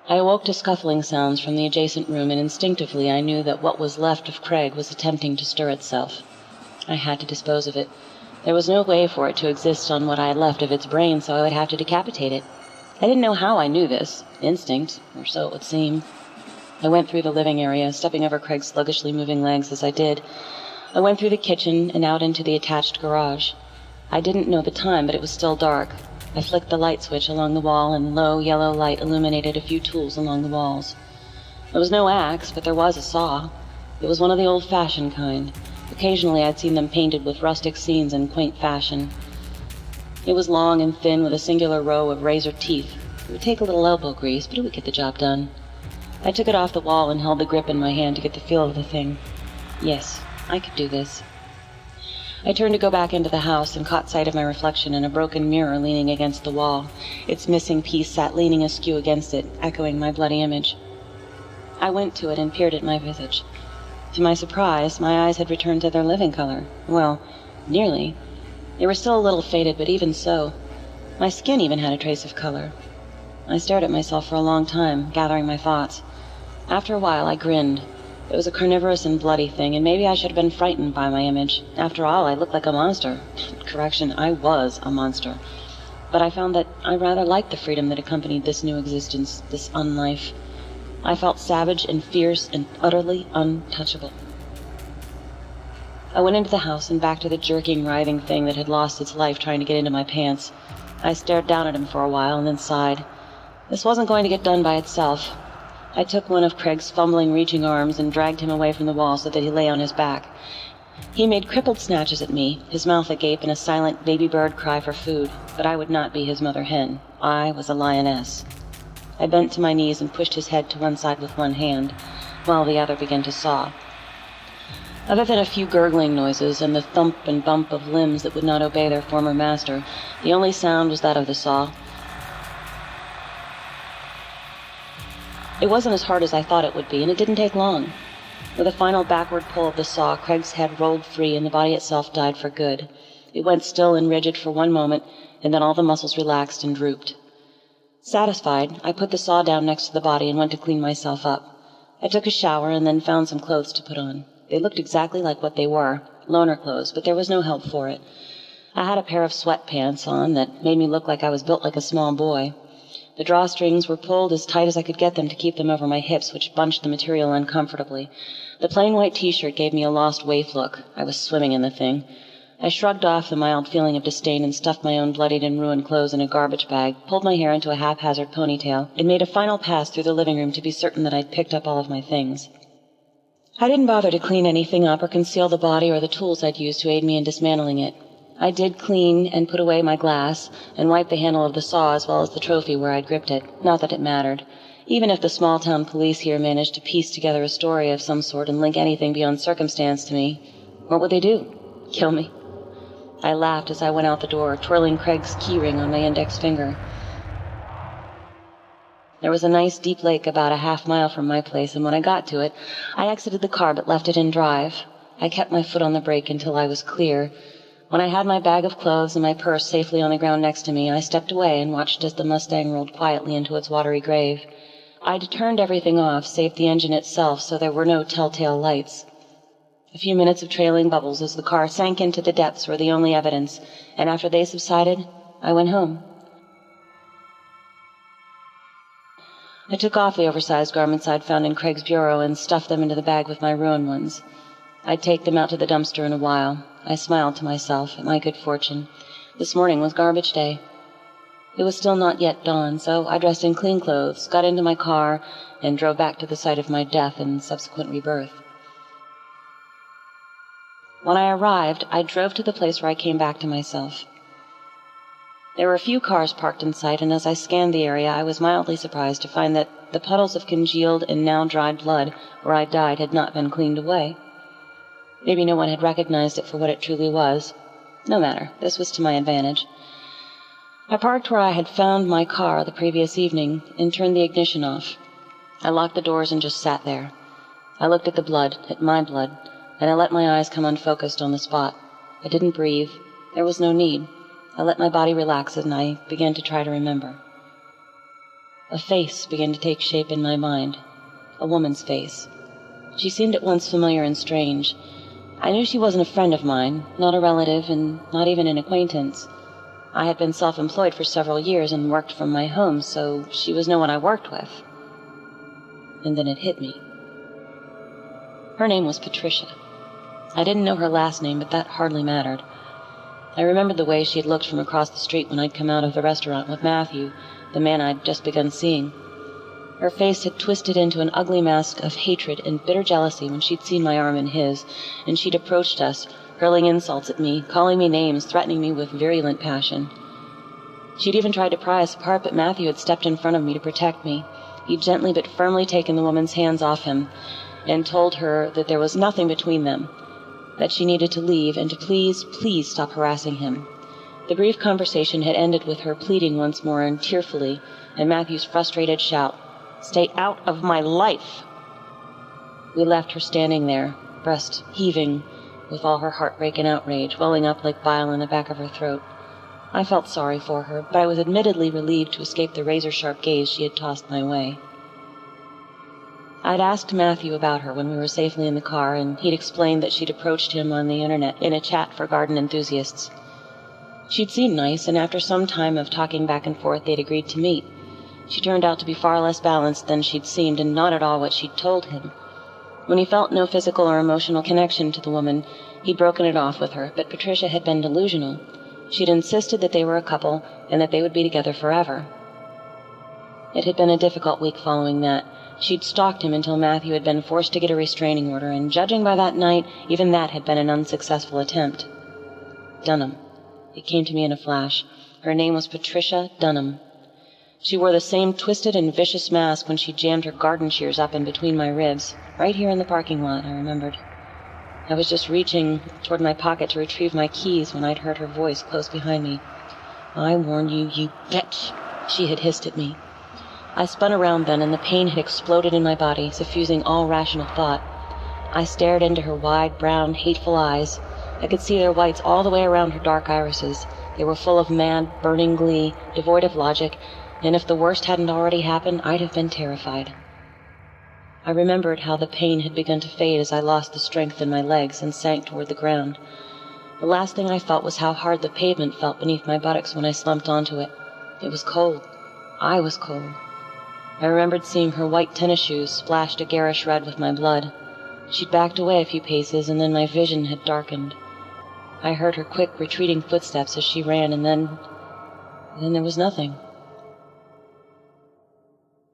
I awoke to scuffling sounds from the adjacent room, and instinctively I knew that what was left of Craig was attempting to stir itself. I had to dispose of it. There was no way for it to exist on what I had left of its brain, so I would have to decapitate it. I didn't know how I knew this. Instinct, or so it would seem. I went through the living area, stepping over Craig's sluggishly moving legs as I did. I went through the kitchen and out into the attached garage. I didn't know the time, but it was still dark. I flicked the light switch along the wall, and low yellow light illuminated a few tools along the walls. There was no axe, but there was a saw. It was one of the old-fashioned kind. Occasionally I'd seen them painted with rustic scenes in quaint fashion. It was long and thin, with a singular row of razor teeth. It would take a little elbow grease, but it would get the job done. I took it off the wall and held the grip in my hand to get the feel of the thing. Yes, I could do this. I turned to go back into the house and caught sight of my reflection in a broken mirror leaning against the wall. Its missing piece sat leaning askew against it, echoing my bloody image. I went to it and peered at my visage. To my surprise, my eyes had returned to their living color. Well, nearly. They were still a little faded, but even so. My skin even had a trace of color. I stared at myself for a long time, gathering my thoughts. After a while, I grinned. It was a carnivorous and bloody thing, and maybe I should have been frightened by my image. After all, I looked like a monster. Correction, I was a monster. But I found that I rather liked the freedom that accompanied this new existence, this unlife. I felt savage and fierce and utterly untouchable. I went into the house and back to the jerking, writhing thing that had lost its life trying to get into my pants. I stared down at him for a while and then sighed. This wasn't going to get done by itself. I took one of Craig's fumbling, reaching arms and dragged him away from the wall so that he lay on his back. He made crippled snatches at me, his mouth agape in a silent baby bird cry for food, but I would not be his mother hen. I was a lioness. I bent to my knees and pushed his head to one side with one hand, while the other began to saw. Other than a few gurgling noises and the thump and bump of limbs that would not obey their former master, the only sound was that of the saw. It wasn't as hard as I thought it would be, and it didn't take long. With a final backward pull of the saw, Craig's head rolled free and the body itself died for good. It went still and rigid for one moment, and then all the muscles relaxed and drooped. Satisfied, I put the saw down next to the body and went to clean myself up. I took a shower and then found some clothes to put on. They looked exactly like what they were, loner clothes, but there was no help for it. I had a pair of sweatpants on that made me look like I was built like a small boy. The drawstrings were pulled as tight as I could get them to keep them over my hips, which bunched the material uncomfortably. The plain white t-shirt gave me a lost waif look. I was swimming in the thing. I shrugged off the mild feeling of disdain and stuffed my own bloodied and ruined clothes in a garbage bag, pulled my hair into a haphazard ponytail, and made a final pass through the living room to be certain that I'd picked up all of my things. I didn't bother to clean anything up or conceal the body or the tools I'd used to aid me in dismantling it. I did clean and put away my glass and wipe the handle of the saw as well as the trophy where I'd gripped it. Not that it mattered. Even if the small-town police here managed to piece together a story of some sort and link anything beyond circumstance to me, what would they do? Kill me? I laughed as I went out the door, twirling Craig's keyring on my index finger. There was a nice deep lake about a half-mile from my place, and when I got to it, I exited the car but left it in drive. I kept my foot on the brake until I was clear. When I had my bag of clothes and my purse safely on the ground next to me, I stepped away and watched as the Mustang rolled quietly into its watery grave. I'd turned everything off, save the engine itself, so there were no telltale lights. A few minutes of trailing bubbles as the car sank into the depths were the only evidence, and after they subsided, I went home. I took off the oversized garments I'd found in Craig's bureau and stuffed them into the bag with my ruined ones. I'd take them out to the dumpster in a while. I smiled to myself at my good fortune. This morning was garbage day. It was still not yet dawn, so I dressed in clean clothes, got into my car, and drove back to the site of my death and subsequent rebirth. When I arrived, I drove to the place where I came back to myself. There were a few cars parked in sight, and as I scanned the area, I was mildly surprised to find that the puddles of congealed and now dried blood where I died had not been cleaned away. Maybe no one had recognized it for what it truly was. No matter, this was to my advantage. I parked where I had found my car the previous evening and turned the ignition off. I locked the doors and just sat there. I looked at the blood, at my blood, and I let my eyes come unfocused on the spot. I didn't breathe. There was no need. I let my body relax and I began to try to remember. A face began to take shape in my mind. A woman's face. She seemed at once familiar and strange. I knew she wasn't a friend of mine, not a relative, and not even an acquaintance. I had been self-employed for several years and worked from my home, so she was no one I worked with. And then it hit me. Her name was Patricia. I didn't know her last name, but that hardly mattered. I remembered the way she had looked from across the street when I'd come out of the restaurant with Matthew, the man I'd just begun seeing. Her face had twisted into an ugly mask of hatred and bitter jealousy when she'd seen my arm in his, and she'd approached us, hurling insults at me, calling me names, threatening me with virulent passion. She'd even tried to pry us apart, but Matthew had stepped in front of me to protect me. He'd gently but firmly taken the woman's hands off him and told her that there was nothing between them, that she needed to leave and to please stop harassing him. The brief conversation had ended with her pleading once more and tearfully, and Matthew's frustrated shout, "Stay out of my life!" We left her standing there, breast heaving with all her heartbreak and outrage, welling up like bile in the back of her throat. I felt sorry for her, but I was admittedly relieved to escape the razor-sharp gaze she had tossed my way. I'd asked Matthew about her when we were safely in the car, and he'd explained that she'd approached him on the internet in a chat for garden enthusiasts. She'd seemed nice, and after some time of talking back and forth, they'd agreed to meet. She turned out to be far less balanced than she'd seemed, and not at all what she'd told him. When he felt no physical or emotional connection to the woman, he'd broken it off with her, but Patricia had been delusional. She'd insisted that they were a couple, and that they would be together forever. It had been a difficult week following that. She'd stalked him until Matthew had been forced to get a restraining order, and judging by that night, even that had been an unsuccessful attempt. Dunham. It came to me in a flash. Her name was Patricia Dunham. She wore the same twisted and vicious mask when she jammed her garden shears up in between my ribs, right here in the parking lot, I remembered. I was just reaching toward my pocket to retrieve my keys when I'd heard her voice close behind me. "I warn you, you bitch," she had hissed at me. I spun around then, and the pain had exploded in my body, suffusing all rational thought. I stared into her wide, brown, hateful eyes. I could see their whites all the way around her dark irises. They were full of mad, burning glee, devoid of logic, and if the worst hadn't already happened, I'd have been terrified. I remembered how the pain had begun to fade as I lost the strength in my legs and sank toward the ground. The last thing I felt was how hard the pavement felt beneath my buttocks when I slumped onto it. It was cold. I was cold. I remembered seeing her white tennis shoes splashed a garish red with my blood. She'd backed away a few paces, and then my vision had darkened. I heard her quick, retreating footsteps as she ran, and then there was nothing.